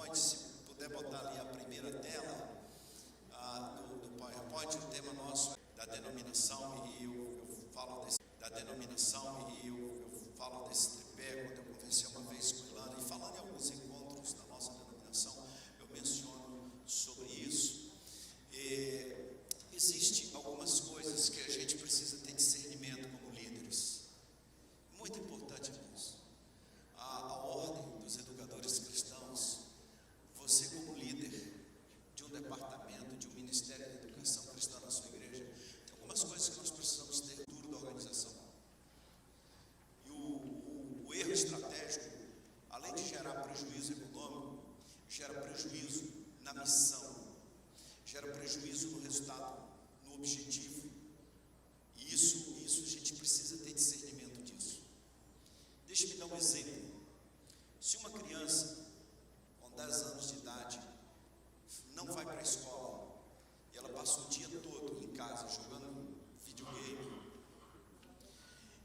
PowerPoint, se puder botar ali a primeira tela do PowerPoint, o tema nosso é da denominação, e eu falo desse tripé, quando eu conversei uma vez com Ilana, e falando em alguns encontros da nossa denominação, eu menciono sobre isso. Existem algumas coisas que a gente precisa ter discernimento como líderes. Muito importante isso. A ordem dos educadores cristãos, você como líder de um departamento, de um ministério de educação cristã na sua igreja, tem algumas coisas que nós precisamos ter dentro da organização. E o erro estratégico, além de gerar prejuízo econômico, gera prejuízo na missão, gera prejuízo no resultado, no objetivo. E isso a gente precisa ter discernimento disso. Deixe-me dar um exemplo. Se uma criança com 10 anos de idade não vai para a escola e ela passa o dia todo em casa jogando videogame,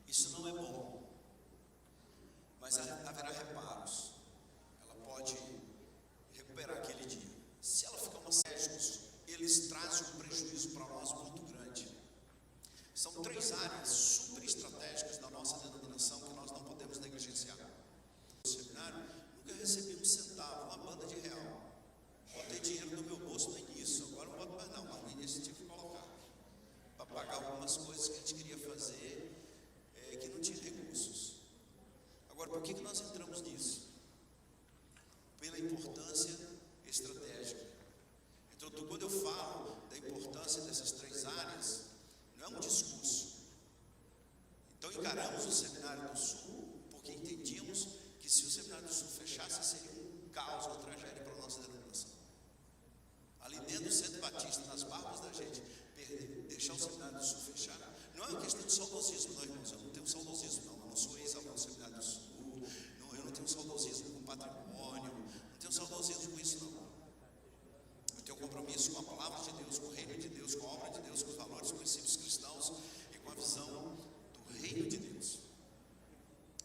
isso não é bom, mas haverá reparos. Ela pode recuperar aquele dia. Se ela ficar céticos, eles trazem um prejuízo para nós muito grande. São 3 áreas super estratégicas da nossa denominação que nós não podemos negligenciar. No seminário, nunca recebi um centavo, uma banda de real. Botei dinheiro no meu bolso no início, agora não boto mais não, mas no início eu tive que colocar para pagar algumas coisas que a gente queria fazer, que não tinha recursos. Agora, por que nós entramos nisso? Pela importância estratégica. Então, quando eu falo da importância dessas 3 áreas, não é um discurso. Então, encaramos o Seminário do Sul porque entendíamos que se o Seminário do Sul fechasse, seria um caos, uma tragédia para a nossa denominação. Ali dentro do Centro Batista, nas barbas da gente, deixar o Seminário do Sul fechar, não é uma questão de saudosismo, não, irmãos. Eu não tenho saudosismo, não. Eu não sou ex-aluno do Seminário do Sul. Eu não tenho saudosismo com patrimônio. Não tenho saudosismo com isso, não. Eu tenho compromisso com a palavra de Deus, com o reino de Deus, com a obra de Deus, com os valores, com os princípios cristãos e com a visão do reino de Deus.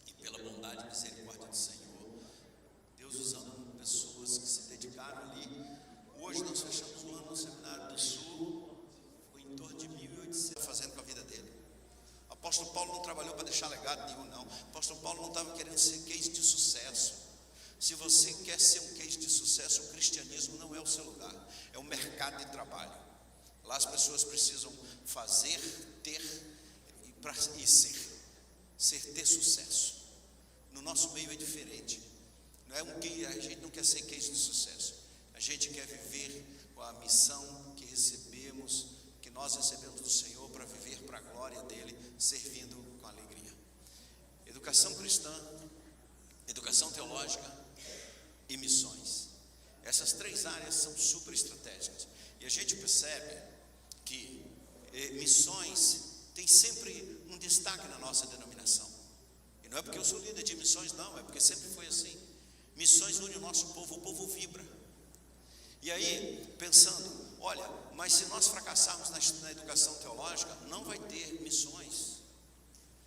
E pela bondade e misericórdia do Senhor, Deus usando pessoas que se dedicaram ali. Hoje nós fechamos o ano no Seminário do Sul, foi em torno de 1.800 fazendo com a vida dele. O apóstolo Paulo não trabalhou para deixar legado nenhum, não. O apóstolo Paulo não estava querendo ser case de sucesso. Se você quer ser um case de sucesso, o cristianismo não é o seu lugar, é o mercado de trabalho. Lá as pessoas precisam fazer, ter e ter sucesso. No nosso meio é diferente. Não é a gente não quer ser case de sucesso. A gente quer viver com a missão que nós recebemos do Senhor para viver para a glória dele, servindo com alegria. Educação cristã, educação teológica e missões. Essas 3 áreas são super estratégicas. E a gente percebe que missões tem sempre um destaque na nossa denominação. E não é porque eu sou líder de missões, não, é porque sempre foi assim. Missões une o nosso povo, o povo vibra. E aí, pensando, olha, mas se nós fracassarmos na educação teológica, não vai ter missões.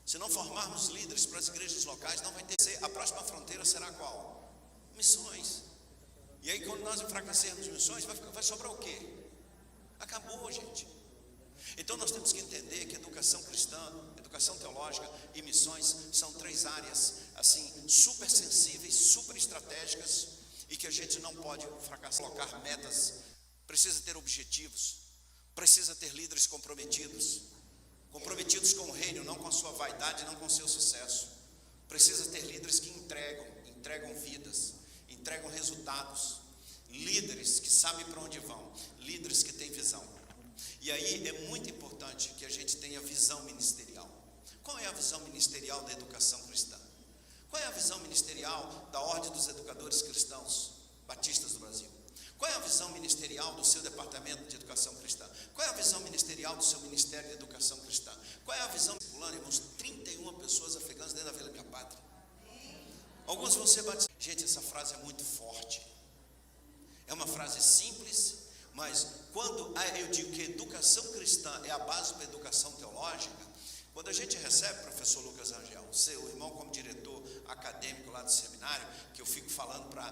Se não formarmos líderes para as igrejas locais, não vai ter. A próxima fronteira será qual? Missões. E aí, quando nós enfraquecermos missões, vai sobrar o quê? Acabou, gente. Então nós temos que entender que educação cristã, educação teológica e missões são 3 áreas assim super sensíveis, super estratégicas, e que a gente não pode fracassar. Colocar metas, precisa ter objetivos, precisa ter líderes comprometidos com o reino, não com a sua vaidade, não com o seu sucesso. Precisa ter líderes que entregam vidas, entregam resultados, líderes que sabem para onde vão, líderes que têm visão. E aí é muito importante que a gente tenha visão ministerial. Qual é a visão ministerial da educação cristã? Qual é a visão ministerial da Ordem dos Educadores Cristãos Batistas do Brasil? Qual é a visão ministerial do seu departamento de educação cristã? Qual é a visão ministerial do seu Ministério de Educação Cristã? Qual é a visão? Irmãos, 31 pessoas afegãs dentro da Vila Minha Pátria. Alguns vão ser batizados. Gente, essa frase é muito forte. É uma frase simples, mas quando eu digo que educação cristã é a base para a educação teológica, Quando a gente recebe, professor Lucas Angel, seu irmão como diretor acadêmico lá do seminário, que eu fico falando para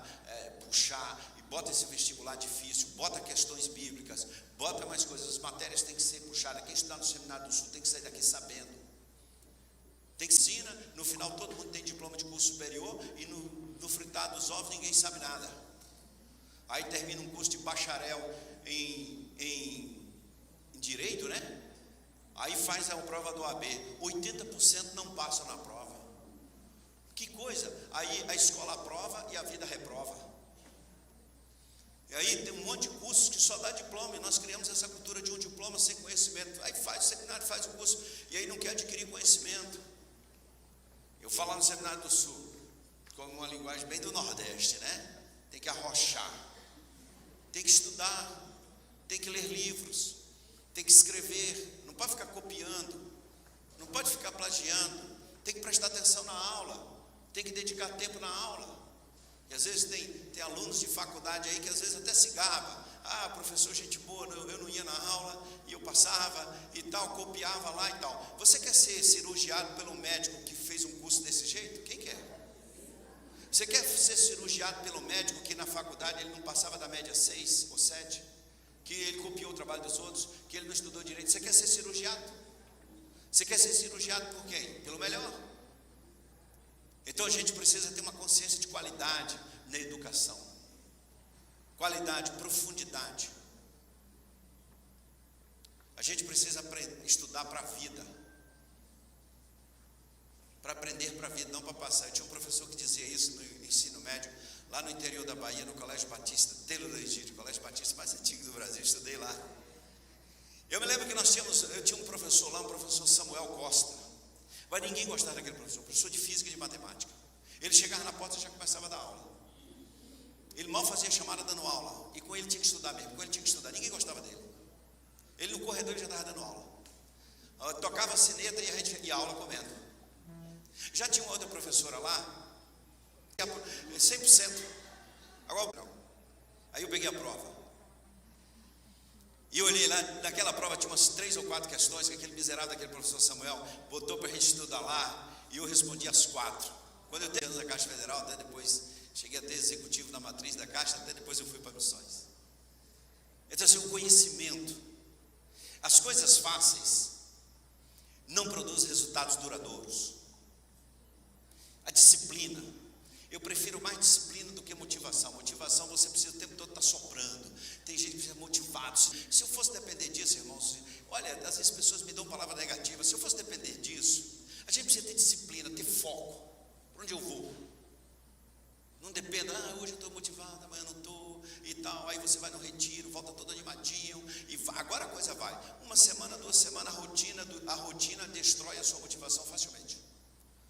puxar, e bota esse vestibular difícil, bota questões bíblicas, bota mais coisas, as matérias têm que ser puxadas. Quem estudar no Seminário do Sul tem que sair daqui sabendo. Tem que ensina, no final todo mundo tem diploma de curso superior, e no fritar dos ovos ninguém sabe nada. Aí termina um curso de bacharel em Direito, né? Aí faz a prova do OAB, 80% não passam na prova. Que coisa! Aí a escola aprova e a vida reprova. E aí tem um monte de cursos que só dá diploma, e nós criamos essa cultura de um diploma sem conhecimento. Aí faz o seminário, faz o curso, e aí não quer adquirir conhecimento. Eu falo no Seminário do Sul, com uma linguagem bem do Nordeste, né? Tem que arrochar, tem que estudar, tem que ler livros, tem que escrever. Não pode ficar copiando, não pode ficar plagiando, tem que prestar atenção na aula, tem que dedicar tempo na aula. E às vezes tem alunos de faculdade aí que às vezes até se gaba. Professor, gente boa, eu não ia na aula, e eu passava e tal, copiava lá e tal. Você quer ser cirurgiado pelo médico que fez um curso desse jeito? Quem quer? Você quer ser cirurgiado pelo médico que na faculdade ele não passava da média 6 ou 7? Que ele copiou o trabalho dos outros, que ele não estudou direito? Você quer ser cirurgiado? Você quer ser cirurgiado por quem? Pelo melhor. Então a gente precisa ter uma consciência de qualidade na educação. Qualidade, profundidade. A gente precisa estudar para a vida. Para aprender para a vida, não para passar. Eu tinha um professor que dizia isso no ensino médio, lá no interior da Bahia, no Colégio Batista, Taylor do Egídio, Colégio Batista mais antigo do Brasil, estudei lá. Eu me lembro que eu tinha um professor lá, um professor Samuel Costa, mas ninguém gostava daquele professor de física e de matemática. Ele chegava na porta e já começava a dar aula. Ele mal fazia chamada dando aula, e com ele tinha que estudar mesmo, ninguém gostava dele. Ele no corredor já estava dando aula. Tocava a sineta e a gente ia aula comendo. Já tinha uma outra professora lá, 100%. Agora, aí eu peguei a prova. E eu olhei lá, naquela prova tinha umas 3 ou 4 questões que aquele miserável daquele professor Samuel botou para a gente estudar lá, e eu respondi as 4. Quando eu tenho na Caixa Federal, até depois, cheguei a ter executivo na matriz da Caixa, até depois eu fui para missões. Então assim, o conhecimento, as coisas fáceis não produzem resultados duradouros. A disciplina, eu prefiro mais disciplina do que motivação. Motivação você precisa o tempo todo estar soprando. Tem gente que precisa motivado. Se eu fosse depender disso, irmãos, olha, às vezes pessoas me dão palavra negativa. Se eu fosse depender disso, a gente precisa ter disciplina, ter foco. Para onde eu vou? Não dependa, hoje eu estou motivado, amanhã eu não estou e tal. Aí você vai no retiro, volta todo animadinho e vai. Agora a coisa vai. 1 semana, 2 semanas, a rotina destrói a sua motivação facilmente.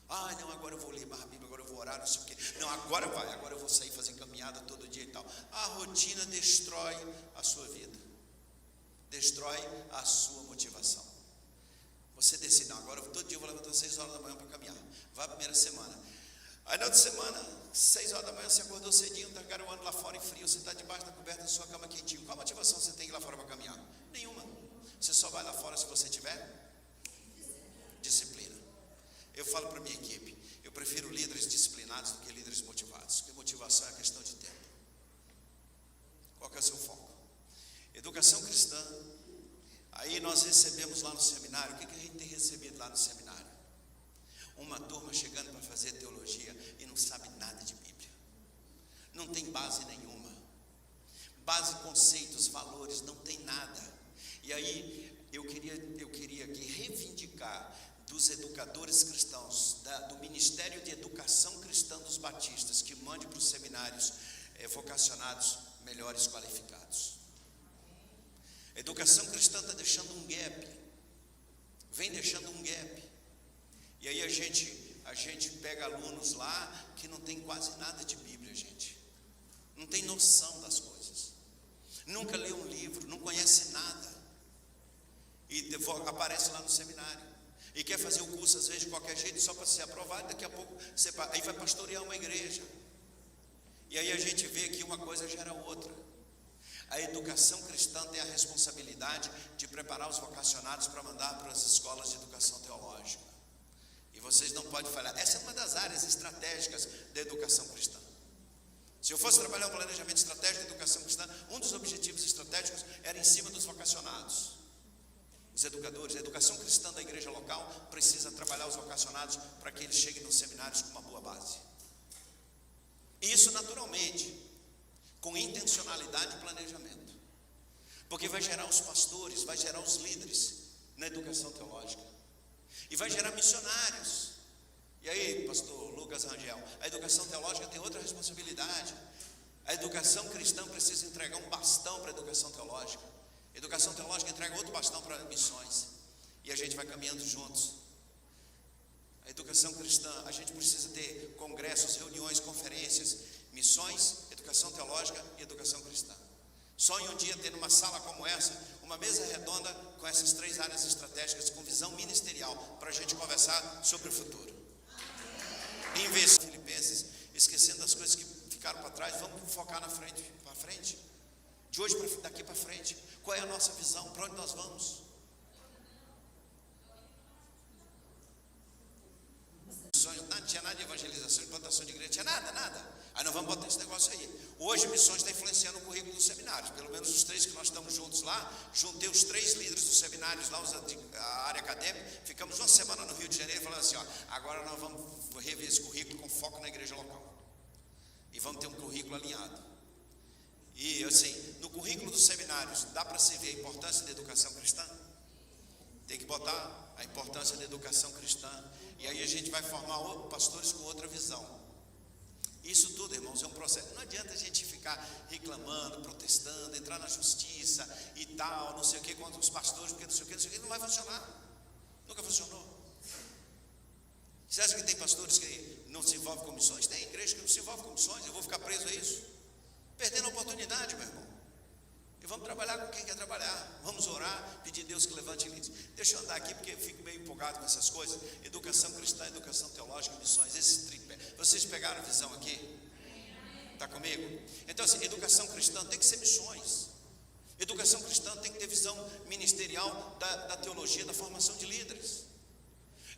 Não, agora eu vou ler mais a Bíblia, agora eu vou orar, não sei o quê. Não, agora vai, agora eu vou sair fazer caminhada todo dia e tal. A rotina destrói a sua vida, destrói a sua motivação. Você decide, não, agora todo dia eu vou levantar às 6 horas da manhã para caminhar. Vai a primeira semana. Aí na outra semana, 6 horas da manhã, você acordou cedinho, está garoando lá fora em frio, você está debaixo da coberta da sua cama quentinho. Qual motivação você tem que ir lá fora para caminhar? Nenhuma. Você só vai lá fora se você tiver disciplina. Eu falo para a minha equipe, eu prefiro líderes disciplinados do que líderes motivados, porque motivação é questão de tempo. Qual que é o seu foco? Educação cristã. Aí nós recebemos lá no seminário, o que a gente tem recebido lá no seminário? Uma turma chegando para fazer teologia e não sabe nada de Bíblia. Não tem base nenhuma. Base, conceitos, valores, não tem nada. E aí eu queria aqui reivindicar dos educadores cristãos, do Ministério de Educação Cristã dos Batistas, que mande para os seminários vocacionados melhores qualificados. A educação cristã está deixando um gap, vem deixando um gap. E aí a gente pega alunos lá que não tem quase nada de Bíblia, gente. Não tem noção das coisas. Nunca leu um livro, não conhece nada. E aparece lá no seminário. E quer fazer o curso às vezes de qualquer jeito só para ser aprovado. Daqui a pouco aí vai pastorear uma igreja. E aí a gente vê que uma coisa gera outra. A educação cristã tem a responsabilidade de preparar os vocacionados para mandar para as escolas de educação teológica. E vocês não podem falhar. Essa é uma das áreas estratégicas da educação cristã. Se eu fosse trabalhar um planejamento estratégico da educação cristã, um dos objetivos estratégicos era em cima dos vocacionados. Os educadores, a educação cristã da igreja local precisa trabalhar os vocacionados para que eles cheguem nos seminários com uma boa base. E isso naturalmente, com intencionalidade e planejamento. Porque vai gerar os pastores, vai gerar os líderes na educação teológica. E vai gerar missionários. E aí, pastor Lucas Rangel, a educação teológica tem outra responsabilidade. A educação cristã precisa entregar um bastão para a educação teológica. A educação teológica entrega outro bastão para missões. E a gente vai caminhando juntos. A educação cristã, a gente precisa ter congressos, reuniões, conferências, missões, educação teológica e educação cristã. Sonho um dia ter numa sala como essa, uma mesa redonda com essas 3 áreas estratégicas, com visão ministerial, para a gente conversar sobre o futuro. Em vez de Filipenses, esquecendo das coisas que ficaram para trás, vamos focar na frente, para frente. De hoje daqui para frente, qual é a nossa visão? Para onde nós vamos? Não tinha nada de evangelização, de plantação de igreja, tinha nada. Aí nós vamos botar esse negócio aí. Hoje missões está influenciando o currículo dos seminários, pelo menos os 3 que nós estamos juntos lá. Juntei os 3 líderes dos seminários lá, a área acadêmica. Ficamos uma semana no Rio de Janeiro falando assim, agora nós vamos rever esse currículo com foco na igreja local. E vamos ter um currículo alinhado. E assim, no currículo dos seminários, dá para se ver a importância da educação cristã? Tem que botar a importância da educação cristã. E aí a gente vai formar pastores com outra visão. Isso tudo, irmãos, é um processo. Não adianta a gente ficar reclamando, protestando, entrar na justiça e tal, não sei o que, contra os pastores, porque não sei o que, não vai funcionar. Nunca funcionou. Você acha que tem pastores que não se envolvem com missões? Tem igreja que não se envolve com missões. Eu vou ficar preso a isso? Perdendo a oportunidade, meu irmão. E vamos trabalhar com quem quer trabalhar. Vamos orar, pedir a Deus que levante líderes. Deixa eu andar aqui porque eu fico meio empolgado com essas coisas. Educação cristã, educação teológica, missões, esse tripé. Vocês pegaram a visão aqui? Está comigo? Então assim, educação cristã tem que ser missões. Educação cristã tem que ter visão ministerial da teologia, da formação de líderes.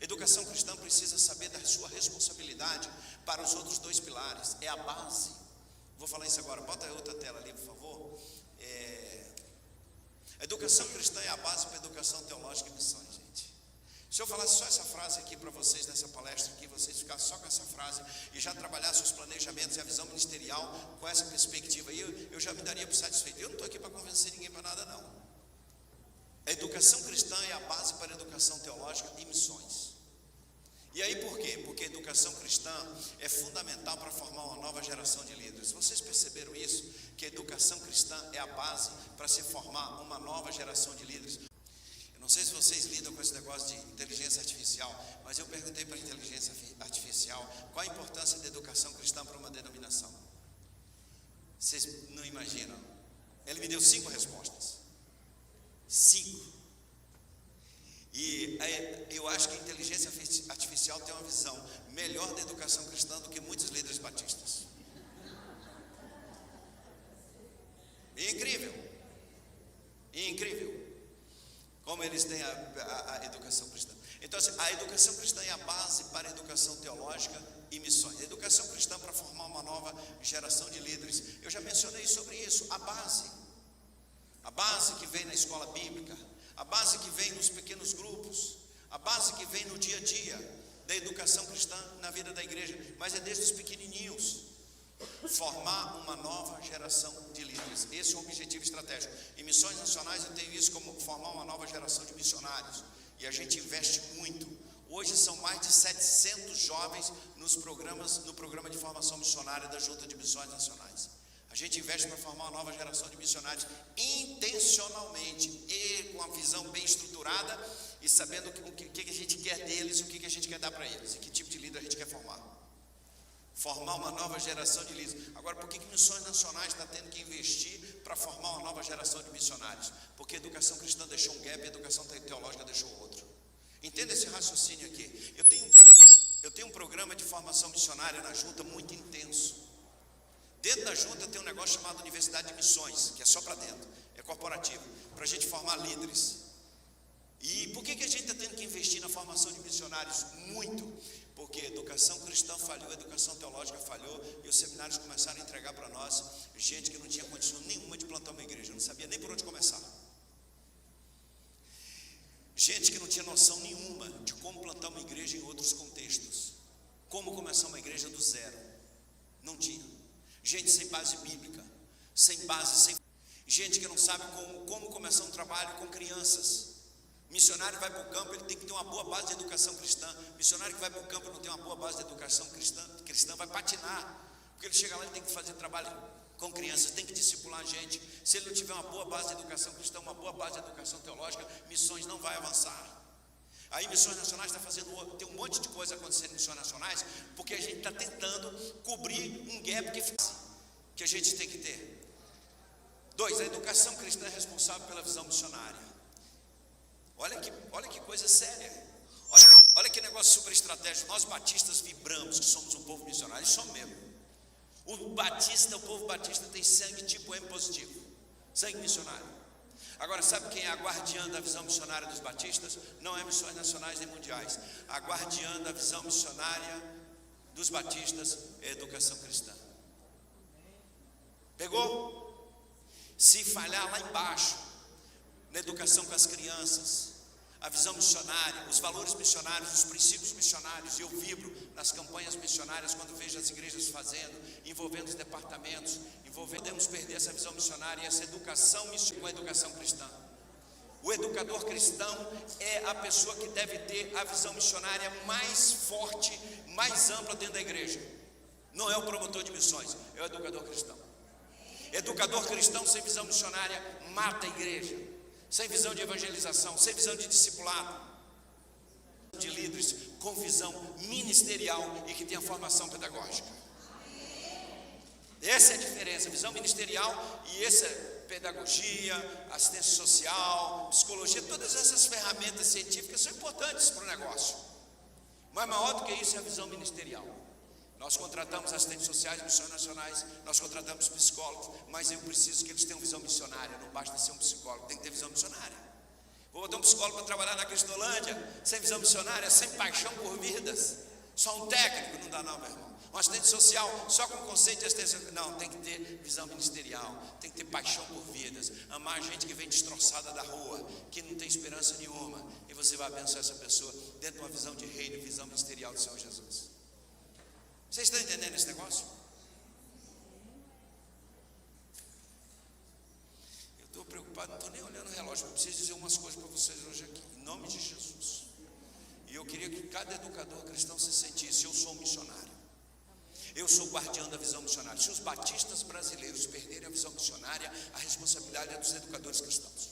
Educação cristã precisa saber da sua responsabilidade para os outros 2 pilares. É a base. Vou falar isso agora. Bota a outra tela ali, por favor. A educação cristã é a base para a educação teológica e missões, gente. Se eu falasse só essa frase aqui para vocês nessa palestra aqui, vocês ficassem só com essa frase e já trabalhassem os planejamentos e a visão ministerial com essa perspectiva aí, eu já me daria por satisfeito. Eu não estou aqui para convencer ninguém para nada, não. A educação cristã é a base para a educação teológica e missões. E aí por quê? Porque a educação cristã é fundamental para formar uma nova geração de líderes. Vocês perceberam isso? Que a educação cristã é a base para se formar uma nova geração de líderes. Eu não sei se vocês lidam com esse negócio de inteligência artificial, mas eu perguntei para a inteligência artificial qual a importância da educação cristã para uma denominação. Vocês não imaginam. Ele me deu 5 respostas. 5. E eu acho que a inteligência artificial tem uma visão melhor da educação cristã do que muitos líderes batistas. E incrível como eles têm a educação cristã. Então assim, a educação cristã é a base para a educação teológica e missões. A educação cristã para formar uma nova geração de líderes. Eu já mencionei sobre isso. A base que vem na escola bíblica, a base que vem nos pequenos grupos, a base que vem no dia a dia da educação cristã na vida da igreja, mas é desde os pequenininhos. Formar uma nova geração de líderes. Esse é o objetivo estratégico. Em missões nacionais eu tenho isso como formar uma nova geração de missionários. E a gente investe muito. Hoje são mais de 700 jovens no programa de formação missionária da Junta de Missões Nacionais. A gente investe para formar uma nova geração de missionários intencionalmente e com uma visão bem estruturada e sabendo o que a gente quer deles e o que a gente quer dar para eles e que tipo de líder a gente quer formar. Formar uma nova geração de líderes. Agora, por que Missões Nacionais está tendo que investir para formar uma nova geração de missionários? Porque a educação cristã deixou um gap e a educação teológica deixou outro. Entenda esse raciocínio aqui. Eu tenho um programa de formação missionária na junta muito intenso. Dentro da junta tem um negócio chamado Universidade de Missões, que é só para dentro, é corporativo, para a gente formar líderes. E por que a gente está tendo que investir na formação de missionários? Muito, porque a educação cristã falhou, a educação teológica falhou, e os seminários começaram a entregar para nós gente que não tinha condição nenhuma de plantar uma igreja, não sabia nem por onde começar. Gente que não tinha noção nenhuma de como plantar uma igreja em outros contextos, como começar uma igreja do zero, não tinha. Gente sem base bíblica, sem base, gente que não sabe como começar um trabalho com crianças. Missionário vai para o campo, ele tem que ter uma boa base de educação cristã. Missionário que vai para o campo e não tem uma boa base de educação cristã vai patinar, porque ele chega lá e tem que fazer trabalho com crianças, tem que discipular a gente. Se ele não tiver uma boa base de educação cristã, uma boa base de educação teológica, missões não vai avançar. Aí Missões Nacionais tem um monte de coisa acontecendo em Missões Nacionais, porque a gente está tentando cobrir um gap que a gente tem que ter. 2, a educação cristã é responsável pela visão missionária. Olha que coisa séria. Olha que negócio super estratégico. Nós batistas vibramos que somos um povo missionário, isso mesmo. O povo batista tem sangue tipo M positivo, sangue missionário. Agora, sabe quem é a guardiã da visão missionária dos batistas? Não é Missões Nacionais nem mundiais. A guardiã da visão missionária dos batistas é a educação cristã. Pegou? Se falhar lá embaixo, na educação com as crianças, a visão missionária, os valores missionários, os princípios missionários, e eu vibro nas campanhas missionárias quando vejo as igrejas fazendo, envolvendo os departamentos, podemos perder essa visão missionária e essa educação missionária com a educação cristã. O educador cristão é a pessoa que deve ter a visão missionária mais forte, mais ampla dentro da igreja. Não é o promotor de missões, é o educador cristão. Educador cristão sem visão missionária mata a igreja. Sem visão de evangelização, sem visão de discipulado, de líderes com visão ministerial e que tenha formação pedagógica. Essa é a diferença, visão ministerial e essa pedagogia, assistência social, psicologia, todas essas ferramentas científicas são importantes para o negócio. Mas maior do que isso é a visão ministerial. Nós contratamos assistentes sociais, missões nacionais, nós contratamos psicólogos, mas eu preciso que eles tenham visão missionária, não basta ser um psicólogo, tem que ter visão missionária. Vou botar um psicólogo para trabalhar na Cristolândia, sem visão missionária, sem paixão por vidas, só um técnico, não dá não, meu irmão. Um assistente social, só com conceito de assistência, não, tem que ter visão ministerial, tem que ter paixão por vidas, amar a gente que vem destroçada da rua, que não tem esperança nenhuma, e você vai abençoar essa pessoa dentro de uma visão de reino, visão ministerial do Senhor Jesus. Vocês estão entendendo esse negócio? Eu estou preocupado, não estou nem olhando o relógio, eu preciso dizer umas coisas para vocês hoje aqui, em nome de Jesus. E eu queria que cada educador cristão se sentisse: eu sou um missionário, eu sou guardião da visão missionária. Se os batistas brasileiros perderem a visão missionária, a responsabilidade é dos educadores cristãos.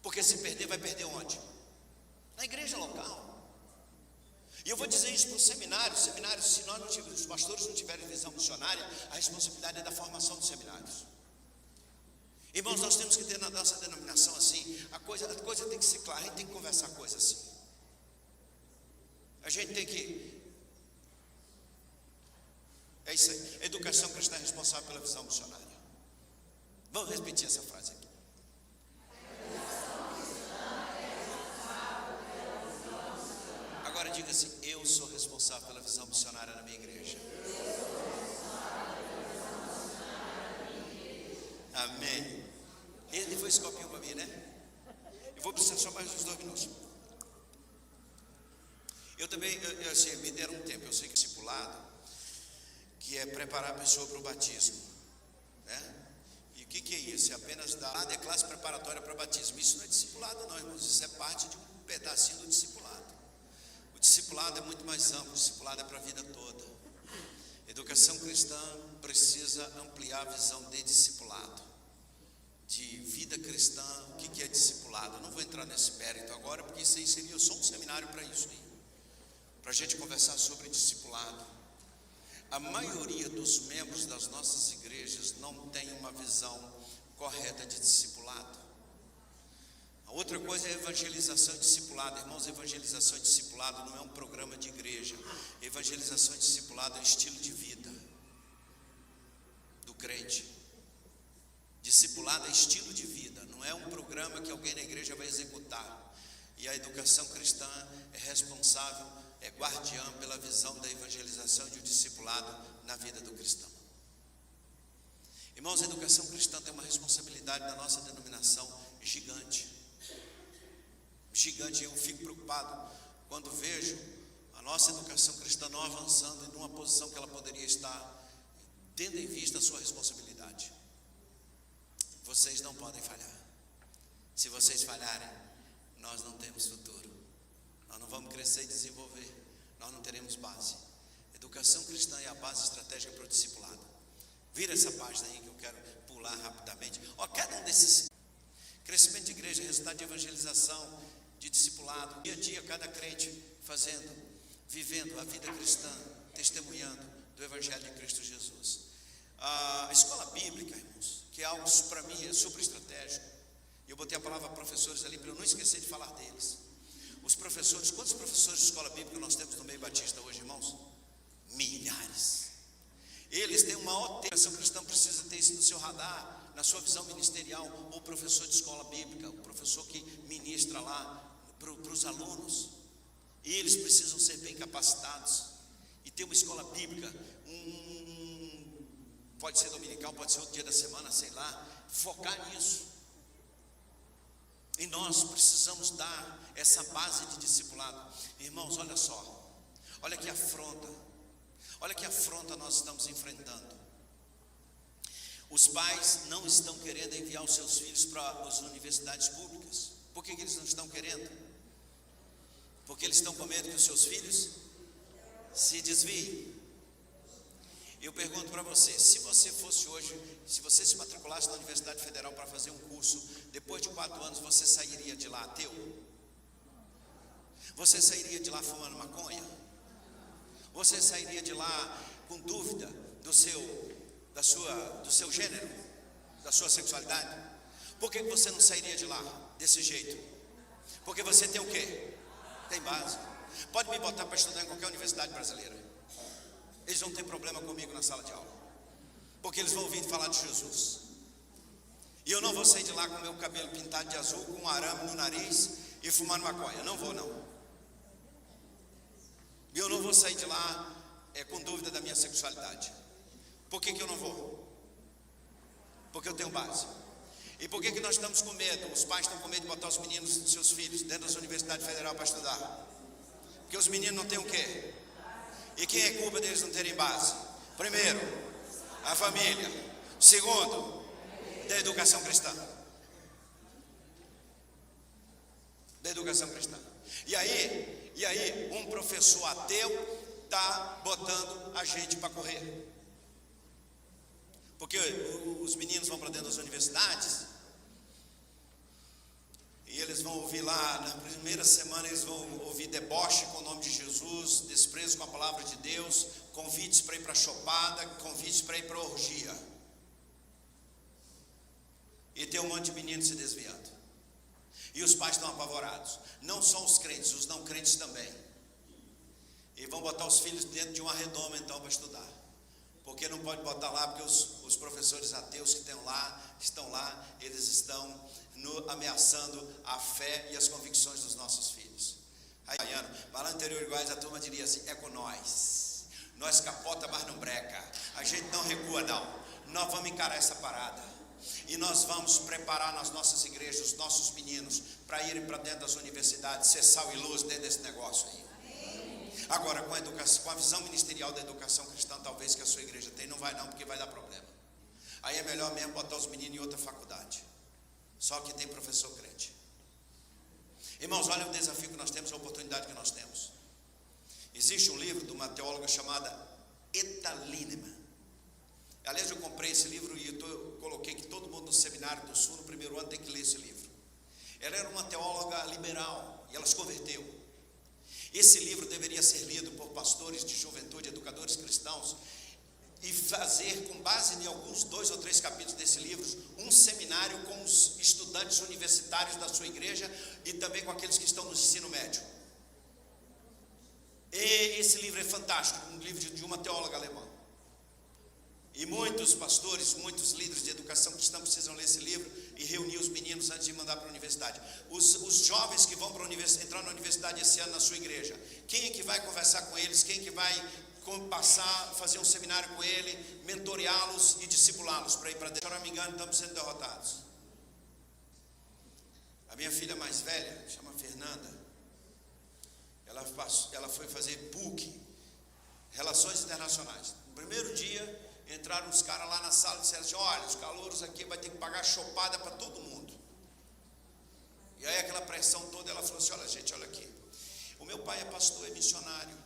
Porque se perder, vai perder onde? Na igreja local. E eu vou dizer isso para os seminários, se nós não tivermos, os pastores não tiverem visão missionária, a responsabilidade é da formação dos seminários. Irmãos, nós temos que ter na nossa denominação assim, a coisa tem que ser clara, a gente tem que conversar coisas assim. A gente tem que... É isso aí, a educação cristã é responsável pela visão missionária. Vamos repetir essa frase aqui. Agora diga assim: eu sou responsável pela visão missionária na minha igreja. Amém. Ele foi esse copinho para mim, né? Eu vou precisar só mais uns 2 minutos. Eu também, assim, me deram um tempo. Eu sei que discipulado, que é preparar a pessoa para o batismo, né? E o que é isso? É apenas dar a classe preparatória para o batismo. Isso não é discipulado não, irmãos. Isso é parte de um pedacinho do discipulado. O discipulado é muito mais amplo, o discipulado é para a vida toda. Educação cristã precisa ampliar a visão de discipulado, de vida cristã. O que é discipulado? Eu não vou entrar nesse mérito agora, porque isso aí seria só um seminário para isso aí, para a gente conversar sobre discipulado. A maioria dos membros das nossas igrejas não tem uma visão correta de discipulado. A outra coisa é evangelização e discipulado. Irmãos, evangelização e discipulado não é um programa de igreja. Evangelização e discipulado é um estilo de vida. crente. Discipulado é estilo de vida, não é um programa que alguém na igreja vai executar. E a educação cristã é responsável, é guardiã pela visão da evangelização e do discipulado na vida do cristão. Irmãos, a educação cristã tem uma responsabilidade na nossa denominação gigante. Gigante, eu fico preocupado quando vejo a nossa educação cristã não avançando em uma posição que ela poderia estar, tendo em vista a sua responsabilidade. Vocês não podem falhar. Se vocês falharem, nós não temos futuro. Nós não vamos crescer e desenvolver. Nós não teremos base. Educação cristã é a base estratégica para o discipulado. Vira essa página aí que eu quero pular rapidamente. Cada um desses crescimento de igreja, resultado de evangelização, de discipulado, dia a dia, cada crente fazendo, vivendo a vida cristã, testemunhando do Evangelho de Cristo Jesus. A escola bíblica, irmãos, que é algo para mim é super estratégico. Eu botei a palavra professores ali para eu não esquecer de falar deles. Os professores, quantos professores de escola bíblica nós temos no meio batista hoje, irmãos? Milhares. Eles têm uma maior tempo. A educação cristã precisa ter isso no seu radar, na sua visão ministerial. O professor de escola bíblica, o professor que ministra lá para os alunos, e eles precisam ser bem capacitados e ter uma escola bíblica, pode ser dominical, pode ser outro dia da semana, sei lá, focar nisso. E nós precisamos dar essa base de discipulado. Irmãos, olha só, olha que afronta nós estamos enfrentando. Os pais não estão querendo enviar os seus filhos para as universidades públicas. Por que eles não estão querendo? Porque eles estão com medo que os seus filhos se desviem. Eu pergunto para você, se você fosse hoje, se você se matriculasse na Universidade Federal para fazer um curso, depois de 4 anos você sairia de lá ateu? Você sairia de lá fumando maconha? Você sairia de lá com dúvida do seu gênero, da sua sexualidade? Por que você não sairia de lá desse jeito? Porque você tem o quê? Tem base. Pode me botar para estudar em qualquer universidade brasileira. Eles vão ter problema comigo na sala de aula, porque eles vão ouvir falar de Jesus. E eu não vou sair de lá com meu cabelo pintado de azul, com um arame no nariz e fumando maconha. Não vou, não. E eu não vou sair de lá com dúvida da minha sexualidade. Por que eu não vou? Porque eu tenho base. E por que nós estamos com medo? Os pais estão com medo de botar os meninos, seus filhos, dentro das universidades federais para estudar. Porque os meninos não têm o quê? E quem é culpa deles não terem base? Primeiro, a família. Segundo, da educação cristã. Da educação cristã. E aí, um professor ateu está botando a gente para correr. Porque os meninos vão para dentro das universidades e eles vão ouvir lá, na primeira semana eles vão ouvir deboche com o nome de Jesus, desprezo com a palavra de Deus, convites para ir para a chopada, convites para ir para a orgia. E tem um monte de meninos se desviando. E os pais estão apavorados. Não só os crentes, os não crentes também. E vão botar os filhos dentro de uma redoma então para estudar. Porque não pode botar lá, porque os professores ateus que estão lá, eles estão ameaçando a fé e as convicções dos nossos filhos. Aí, lá no interior iguais, a turma diria assim, é com nós. Nós capota, mas não breca. A gente não recua, não. Nós vamos encarar essa parada. E nós vamos preparar nas nossas igrejas, os nossos meninos, para irem para dentro das universidades, ser sal e luz dentro desse negócio aí. Agora, com a visão ministerial da educação cristã, talvez que a sua igreja tem, não vai não, porque vai dar problema. Aí é melhor mesmo botar os meninos em outra faculdade. Só que tem professor crente. Irmãos, olha o desafio que nós temos, a oportunidade que nós temos. Existe um livro de uma teóloga chamada Etta Linneman. Aliás, eu comprei esse livro e eu coloquei que todo mundo no seminário do Sul, no primeiro ano, tem que ler esse livro. Ela era uma teóloga liberal e ela se converteu. Esse livro deveria ser lido por pastores de juventude, educadores cristãos, e fazer, com base em alguns 2 ou 3 capítulos desse livro, um seminário com os estudantes universitários da sua igreja e também com aqueles que estão no ensino médio. E esse livro é fantástico, um livro de uma teóloga alemã. E muitos pastores, muitos líderes de educação cristã precisam ler esse livro e reunir os meninos antes de mandar para a universidade. Os jovens que vão para entrar na universidade esse ano na sua igreja, quem é que vai conversar com eles? Quem é que vai fazer um seminário com ele, mentoreá-los e discipulá-los para ir para dentro? Se eu não me engano, estamos sendo derrotados. A minha filha mais velha, chama Fernanda, ela foi fazer PUC, Relações Internacionais. No primeiro dia, entraram os caras lá na sala e disseram assim: olha, os calouros aqui vai ter que pagar chopada para todo mundo. E aí aquela pressão toda, ela falou assim: olha gente, olha aqui, o meu pai é pastor, é missionário,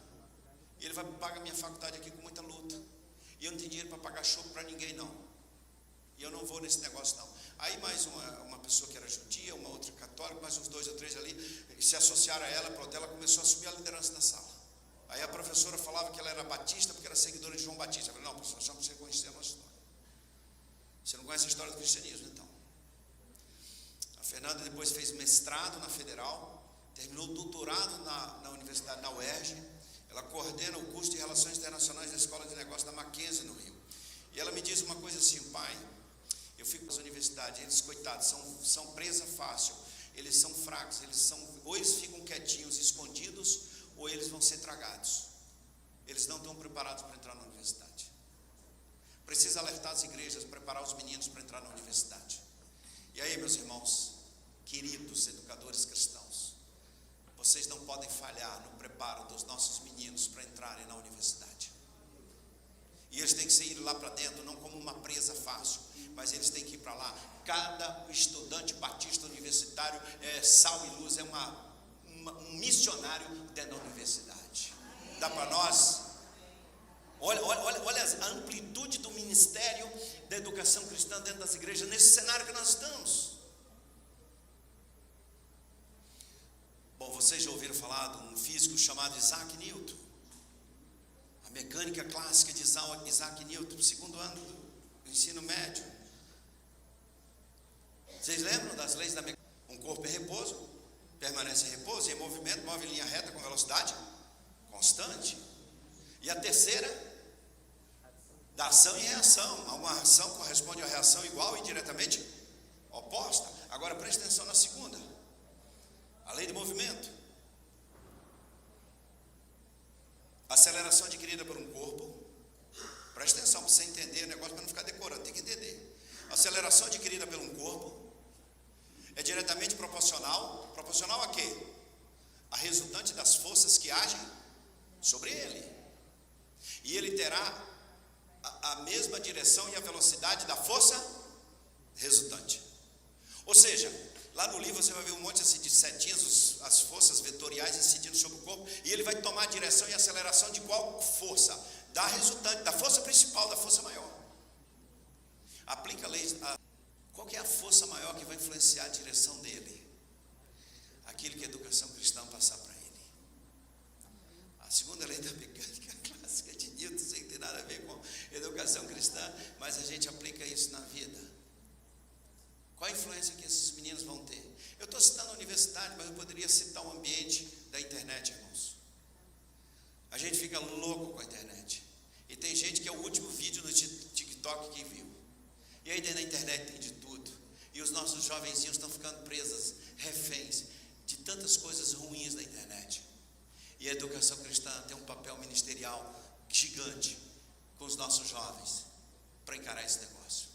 e ele vai pagar minha faculdade aqui com muita luta, e eu não tenho dinheiro para pagar chope para ninguém não, e eu não vou nesse negócio não. Aí mais uma pessoa que era judia, uma outra católica, mais uns 2 ou 3 ali, se associaram a ela, pronto, ela começou a assumir a liderança da sala. Aí a professora falava que ela era batista porque era seguidora de João Batista. Eu falei: não, professor, só para você conhecer a nossa história. Você não conhece a história do cristianismo, então. A Fernanda depois fez mestrado na Federal, terminou doutorado na universidade, na UERJ. Ela coordena o curso de Relações Internacionais da Escola de Negócios da Mackenzie, no Rio. E ela me diz uma coisa assim: pai, eu fico nas universidades, eles, coitados, são presa fácil, eles são fracos, ou eles ficam quietinhos, escondidos, ou eles vão ser tragados. Eles não estão preparados para entrar na universidade. Precisa alertar as igrejas, preparar os meninos para entrar na universidade. E aí, meus irmãos, queridos educadores cristãos, vocês não podem falhar no preparo dos nossos meninos para entrarem na universidade. E eles têm que ir lá para dentro, não como uma presa fácil, mas eles têm que ir para lá. Cada estudante batista universitário é sal e luz, é um missionário dentro da universidade. Dá para nós? Olha a amplitude do ministério da educação cristã dentro das igrejas, nesse cenário que nós estamos. Bom, vocês já ouviram falar de um físico chamado Isaac Newton? A mecânica clássica de Isaac Newton, no 2º ano do ensino médio. Vocês lembram das leis da mecânica? Um corpo em repouso permanece em repouso, e em movimento, move em linha reta com velocidade constante. E a terceira, da ação e reação. Uma ação corresponde a reação igual e diretamente oposta. Agora preste atenção na segunda, a lei do movimento. Aceleração adquirida por um corpo. Preste atenção para você entender o negócio, para não ficar decorando, tem que entender. Aceleração adquirida por um corpo é diretamente proporcional a quê? A resultante das forças que agem sobre ele. E ele terá a mesma direção e a velocidade da força resultante. Ou seja, lá no livro você vai ver um monte assim de setinhas, as forças vetoriais incidindo sobre o corpo, e ele vai tomar a direção e a aceleração de qual força? Da resultante, da força principal, da força maior. Aplica a lei. Qual que é a força maior que vai influenciar a direção dele? Aquilo que a educação cristã passar para ele. A segunda lei da mecânica clássica de Newton, sem ter nada a ver com educação cristã, mas a gente aplica isso na vida. Qual a influência que esses meninos vão ter? Eu estou citando a universidade, mas eu poderia citar o ambiente da internet, irmãos. A gente fica louco com a internet. E tem gente que é o último vídeo no TikTok que viu. E aí dentro da internet tem de tudo. E os nossos jovenzinhos estão ficando presos, reféns de tantas coisas ruins da internet. E a educação cristã tem um papel ministerial gigante com os nossos jovens para encarar esse negócio.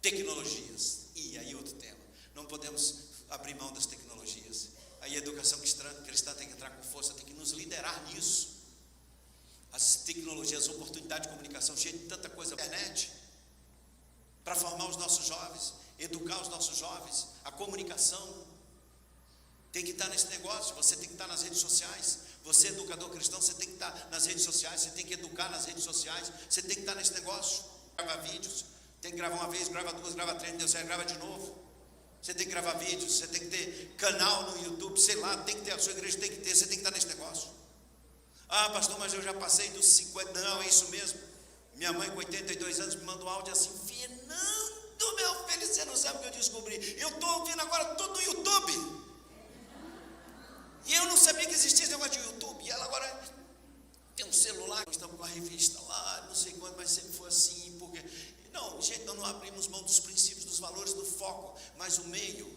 Tecnologias. E aí outro tema. Não podemos abrir mão das tecnologias. Aí a educação cristã tem que entrar com força, tem que nos liderar nisso. As tecnologias, as oportunidades de comunicação, cheia de tanta coisa na internet, para formar os nossos jovens, educar os nossos jovens. A comunicação tem que estar nesse negócio. Você tem que estar nas redes sociais. Você, educador cristão, você tem que estar nas redes sociais. Você tem que educar nas redes sociais. Você tem que estar nesse negócio. Gravar vídeos. Tem que gravar uma vez, grava duas, grava três, não deu certo, grava de novo. Você tem que gravar vídeos. Você tem que ter canal no YouTube, sei lá, tem que ter, a sua igreja tem que ter. Você tem que estar nesse negócio. Ah, pastor, mas eu já passei dos 50. Não, é isso mesmo. Minha mãe com 82 anos me manda um áudio assim: Fernando, meu filho, você não sabe o que eu descobri. Eu estou ouvindo agora tudo no YouTube. E eu não sabia que existia esse negócio de YouTube. E ela agora, Tem um celular, nós estamos com a revista lá, não sei quando, mas sempre foi assim, porque... Não, gente, nós não abrimos mão dos princípios, dos valores, do foco, mas o meio.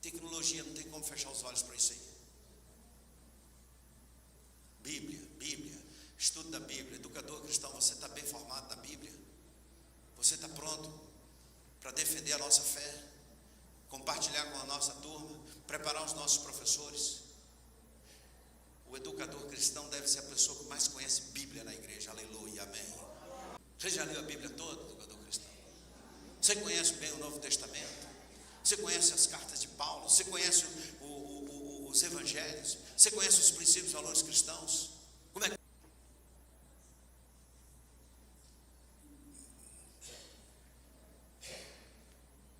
Tecnologia, não tem como fechar os olhos para isso aí. Bíblia, estudo da Bíblia, educador cristão, você está bem formado na Bíblia? Você está pronto para defender a nossa fé, compartilhar com a nossa turma, preparar os nossos professores? O educador cristão deve ser a pessoa que mais conhece Bíblia na igreja, aleluia, amém. Você já leu a Bíblia toda, educador cristão? Você conhece bem o Novo Testamento? Você conhece as cartas de Paulo? Você conhece os evangelhos? Você conhece os princípios e valores cristãos? Como é que...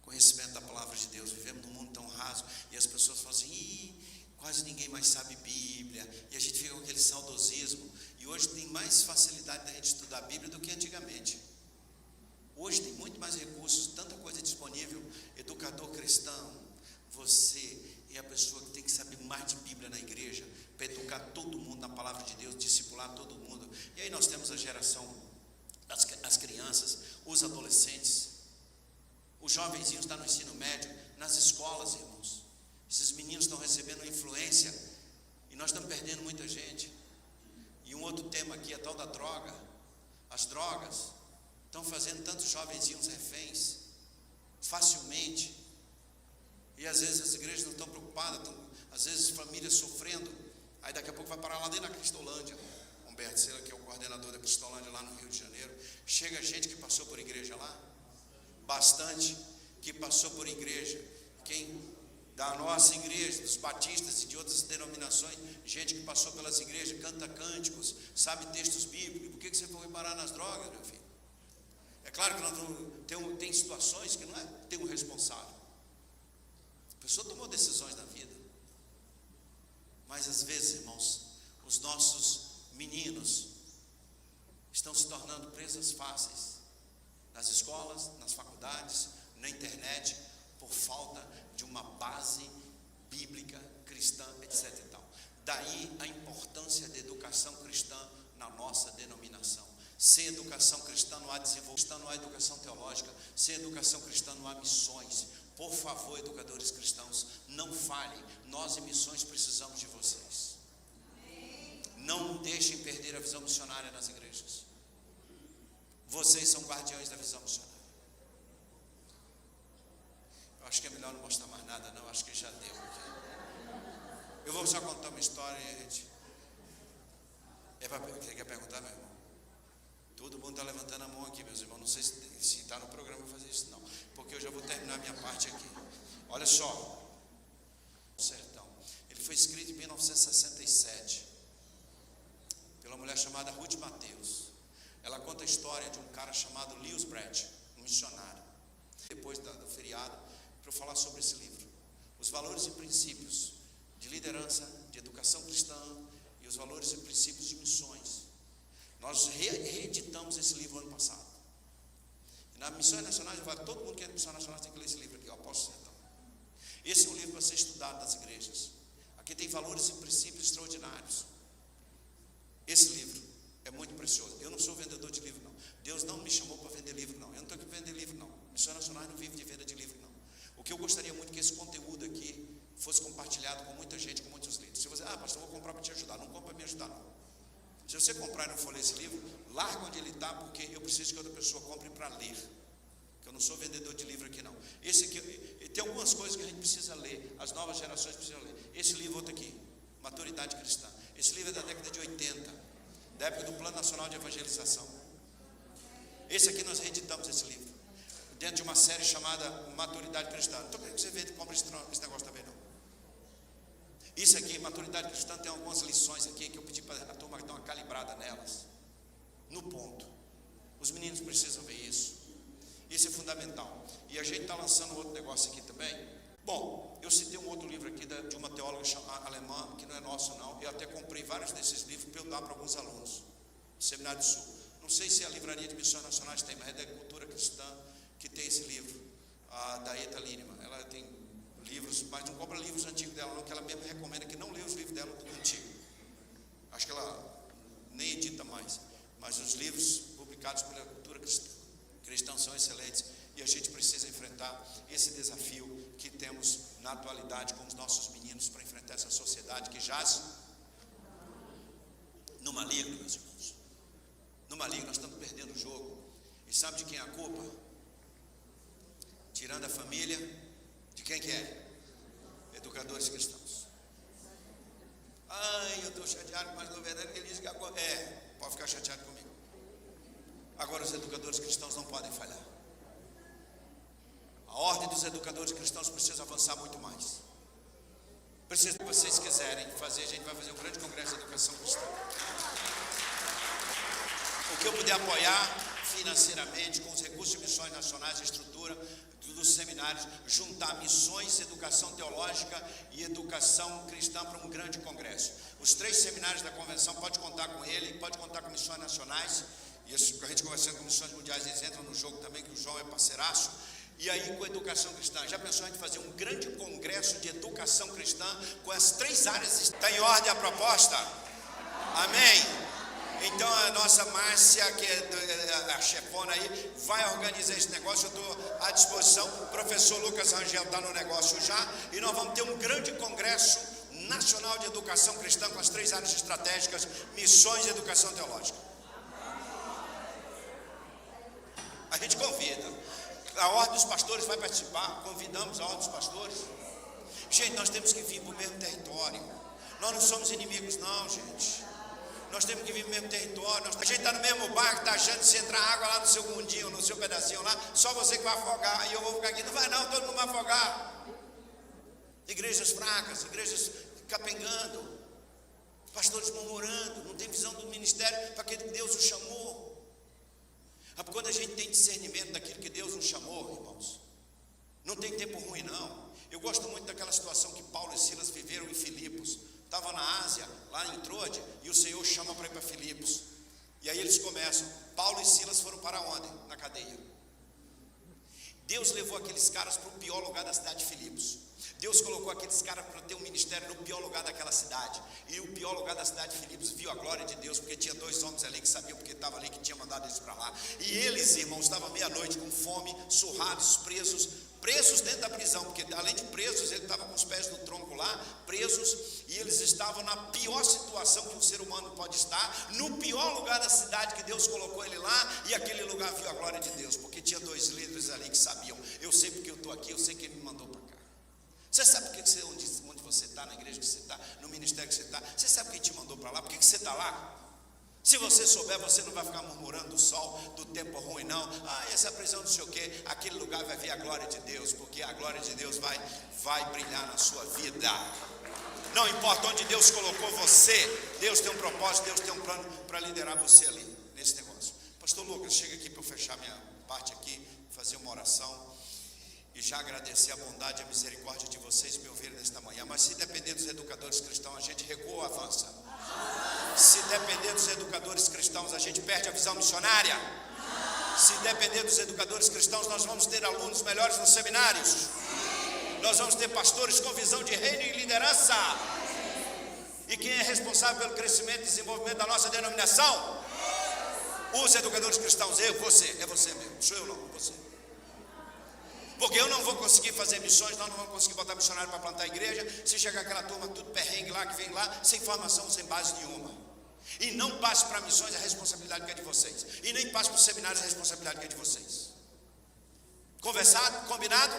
Conhecimento da palavra de Deus. Vivemos num mundo tão raso e as pessoas falam assim, quase ninguém mais sabe Bíblia, e a gente fica com aquele saudosismo. E hoje tem mais facilidade da gente estudar a Bíblia do que antigamente. Hoje tem muito mais recursos, tanta coisa disponível. Educador cristão, você é a pessoa que tem que saber mais de Bíblia na igreja, para educar todo mundo na palavra de Deus, discipular todo mundo. E aí nós temos a geração, as crianças, os adolescentes, os jovenzinhos estão no ensino médio, nas escolas, irmãos. Esses meninos estão recebendo influência e nós estamos perdendo muita gente. E um outro tema aqui, a tal da droga. As drogas estão fazendo tantos jovenzinhos reféns facilmente. E às vezes as igrejas não estão preocupadas, às vezes famílias sofrendo. Aí daqui a pouco vai parar lá dentro da Cristolândia. Humberto Sela, que é o coordenador da Cristolândia lá no Rio de Janeiro. Chega gente que passou por igreja lá. Bastante que passou por igreja. Quem da nossa igreja, dos batistas e de outras denominações, gente que passou pelas igrejas, canta cânticos, sabe textos bíblicos. Por que você foi parar nas drogas, meu filho? É claro que nós tem situações que não é tem um responsável. A pessoa tomou decisões na vida. Mas às vezes, irmãos, os nossos meninos estão se tornando presas fáceis nas escolas, nas faculdades, na internet, por falta de uma base bíblica, cristã, etc. e tal. Daí a importância da educação cristã na nossa denominação. Sem educação cristã não há desenvolvimento, não há educação teológica, sem educação cristã não há missões. Por favor, educadores cristãos, não falhem, nós em missões precisamos de vocês. Não deixem perder a visão missionária nas igrejas. Vocês são guardiões da visão missionária. Eu acho que é melhor não mostrar mais nada, não. Acho que já deu aqui. Eu vou só contar uma história, gente. Você quer perguntar, meu irmão? Todo mundo está levantando a mão aqui, meus irmãos. Não sei se está no programa fazer isso, não. Porque eu já vou terminar a minha parte aqui. Olha só. O Sertão. Ele foi escrito em 1967 pela mulher chamada Ruth Mateus. Ela conta a história de um cara chamado Lewis Brett, um missionário. Depois do feriado, para eu falar sobre esse livro. Os valores e princípios de liderança, de educação cristã e os valores e princípios de missões. Nós reeditamos esse livro ano passado. E na Missões Nacionais, todo mundo que é de Missões Nacionais tem que ler esse livro aqui, o Apóstolo Sertão. Esse é um livro para ser estudado nas igrejas. Aqui tem valores e princípios extraordinários. Esse livro é muito precioso. Eu não sou vendedor de livro, não. Deus não me chamou para vender livro, não. Eu não estou aqui para vender livro, não. Missões Nacionais não vive de venda de livro, não. O que eu gostaria muito é que esse conteúdo aqui fosse compartilhado com muita gente, com muitos líderes. Se você, pastor, eu vou comprar para te ajudar. Não compra para me ajudar, não. Se você comprar e não for ler esse livro, larga onde ele está, porque eu preciso que outra pessoa compre para ler. Que eu não sou vendedor de livro aqui, não. Esse aqui, tem algumas coisas que a gente precisa ler, as novas gerações precisam ler. Esse livro, outro aqui, Maturidade Cristã. Esse livro é da década de 80, da época do Plano Nacional de Evangelização. Esse aqui nós reeditamos esse livro, dentro de uma série chamada Maturidade Cristã. Não estou querendo que você veja e compre esse negócio também, não. Isso aqui, Maturidade Cristã, tem algumas lições aqui que eu pedi para a turma dar uma calibrada nelas, no ponto. Os meninos precisam ver isso. Isso é fundamental. E a gente está lançando outro negócio aqui também. Bom, eu citei um outro livro aqui de uma teóloga alemã, que não é nosso, não. Eu até comprei vários desses livros para eu dar para alguns alunos do Seminário do Sul. Não sei se a Livraria de Missões Nacionais tem, mas é da Cultura Cristã que tem esse livro, da Eta Lineman. Ela tem livros, mas não compra livros antigos dela, não, que ela mesma recomenda que não lê os livros dela do antigo. acho que ela nem edita mais, mas os livros publicados pela cultura cristã são excelentes, e a gente precisa enfrentar esse desafio que temos na atualidade com os nossos meninos para enfrentar essa sociedade que jaz no maligno, meus irmãos. No maligno, nós estamos perdendo o jogo. E sabe de quem é a culpa? Tirando a família, de quem que é? Educadores cristãos. Ai, eu estou chateado, mas no verdade ele diz que agora pode ficar chateado comigo. Agora os educadores cristãos não podem falhar. A ordem dos educadores cristãos precisa avançar muito mais. Precisa, se vocês quiserem fazer, a gente vai fazer um grande congresso de educação cristã. O que eu puder apoiar financeiramente, com os recursos de missões nacionais, a estrutura dos seminários, juntar missões, educação teológica e educação cristã para um grande congresso. Os 3 seminários da convenção, pode contar com ele, pode contar com missões nacionais, e a gente conversando com missões mundiais, eles entram no jogo também, que o João é parceiraço. E aí com a educação cristã, já pensou em fazer um grande congresso de educação cristã com as 3 áreas? Está em ordem a proposta? Amém? Então a nossa Márcia, que é a chefona aí, vai organizar esse negócio. Eu estou à disposição. O professor Lucas Rangel está no negócio já, e nós vamos ter um grande congresso nacional de educação cristã com as 3 áreas estratégicas: missões e educação teológica. A gente convida. A ordem dos pastores vai participar. Convidamos a ordem dos pastores. Gente, nós temos que vir para o mesmo território. Nós não somos inimigos não, gente. Nós temos que vir no mesmo território. A gente está no mesmo barco, está achando que se entrar água lá no seu mundinho, no seu pedacinho lá, só você que vai afogar, e eu vou ficar aqui. Não vai não, todo mundo vai afogar. Igrejas fracas, igrejas capengando, pastores murmurando, não tem visão do ministério para que Deus o chamou. Quando a gente tem discernimento daquilo que Deus nos chamou, irmãos, não tem tempo ruim não. Eu gosto muito daquela situação que Paulo e Silas viveram em Filipos. Estava na Ásia, lá em Trode, e o Senhor chama para ir para Filipos. E aí eles começam. Paulo e Silas foram para onde? Na cadeia. Deus levou aqueles caras para o pior lugar da cidade de Filipos. Deus colocou aqueles caras para ter um ministério no pior lugar daquela cidade. E o pior lugar da cidade de Filipos viu a glória de Deus, porque tinha 2 homens ali que sabiam porque estava ali, que tinha mandado eles para lá. E eles, irmãos, estavam meia-noite com fome, surrados, presos dentro da prisão, porque além de presos, ele estava com os pés no tronco lá, presos, e eles estavam na pior situação que um ser humano pode estar, no pior lugar da cidade que Deus colocou ele lá, e aquele lugar viu a glória de Deus, porque tinha 2 líderes ali que sabiam. Eu sei porque eu estou aqui, eu sei que ele me mandou para cá. Você sabe porque onde você está, na igreja que você está, no ministério que você está, você sabe quem te mandou para lá? Por que você está lá? Se você souber, você não vai ficar murmurando do sol, do tempo ruim não. Essa prisão não sei o quê. Aquele lugar vai ver a glória de Deus, porque a glória de Deus vai brilhar na sua vida. Não importa onde Deus colocou você, Deus tem um propósito, Deus tem um plano para liderar você ali, nesse negócio. Pastor Lucas, chega aqui para eu fechar minha parte aqui, fazer uma oração e já agradecer a bondade e a misericórdia de vocês me ouvirem nesta manhã. Mas se depender dos educadores cristãos, a gente recua ou avança? Se depender dos educadores cristãos, a gente perde a visão missionária? Se depender dos educadores cristãos, nós vamos ter alunos melhores nos seminários. Nós vamos ter pastores com visão de reino e liderança. E quem é responsável pelo crescimento e desenvolvimento da nossa denominação? Os educadores cristãos. É você mesmo, sou eu não, você. Porque eu não vou conseguir fazer missões, nós não vamos conseguir botar missionário para plantar a igreja, se chegar aquela turma tudo perrengue lá, que vem lá, sem formação, sem base nenhuma. E não passe para missões a responsabilidade que é de vocês. E nem passe para os seminários a responsabilidade que é de vocês. Conversado? Combinado?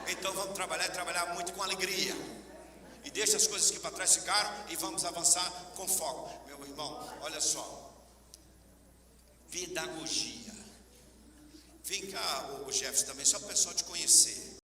Então vamos trabalhar muito com alegria. E deixa as coisas que para trás ficaram e vamos avançar com foco. Meu irmão, olha só. Pedagogia. Vem cá, o Jefferson, também, só para o pessoal te conhecer.